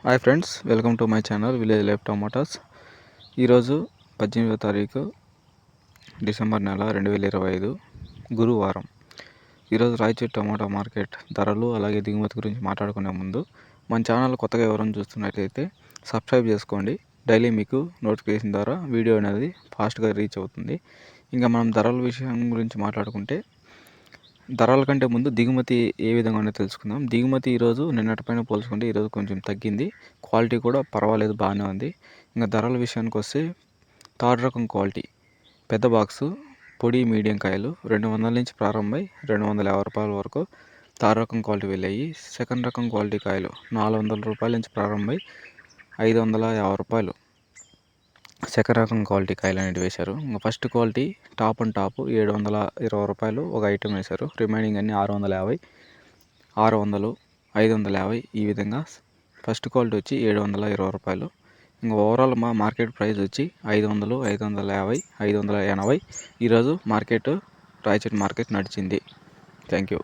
Hi friends, welcome to my channel village life tomatoes. ఈరోజు 18వ తారీఖు December నెల 2025 గురువారం. ఈరోజు రాయచూరు టమాటా మార్కెట్ ధరలు అలాగే దిగుమతి గురించి మాట్లాడుకునే ముందు మన ఛానల్ కొత్తగా ఎవరైనా చూస్తున్నట్లయితే సబ్స్క్రైబ్ చేసుకోండి. డైలీ మీకు నోటిఫికేషన్ ద్వారా వీడియో అనేది ఫాస్ట్గా రీచ్ అవుతుంది. ఇంకా మనం ధరల విషయం గురించి మాట్లాడుకుంటే ధరల కంటే ముందు దిగుమతి ఏ విధంగా ఉందో తెలుసుకుందాం. దిగుమతి ఈరోజు నిన్నటిపైన పోల్చుకుంటే ఈరోజు కొంచెం తగ్గింది. క్వాలిటీ కూడా పర్వాలేదు, బాగానే ఉంది. ఇంకా ధరల విషయానికి వస్తే థర్డ్ రకం క్వాలిటీ పెద్ద బాక్సు పొడి మీడియం కాయలు 200 నుంచి ప్రారంభమై 250 రూపాయల వరకు థర్డ్ రకం క్వాలిటీ వెళ్ళాయి. సెకండ్ రకం క్వాలిటీ కాయలు 400 రూపాయల నుంచి ప్రారంభమై 550 రూపాయలు సెకండ్ రకం క్వాలిటీ కాయలు అనేవి వేశారు. ఇంకా first quality top and top 720 రూపాయలు ఒక ఐటెం వేశారు. రిమైనింగ్ అన్ని 650, 600, 550 ఈ విధంగా. ఫస్ట్ క్వాలిటీ వచ్చి 720 రూపాయలు. ఇంకా ఓవరాల్ మా మార్కెట్ ప్రైస్ వచ్చి 500, 550, 580 ఈరోజు మార్కెట్ రాయచూరు మార్కెట్ నడిచింది. Thank you.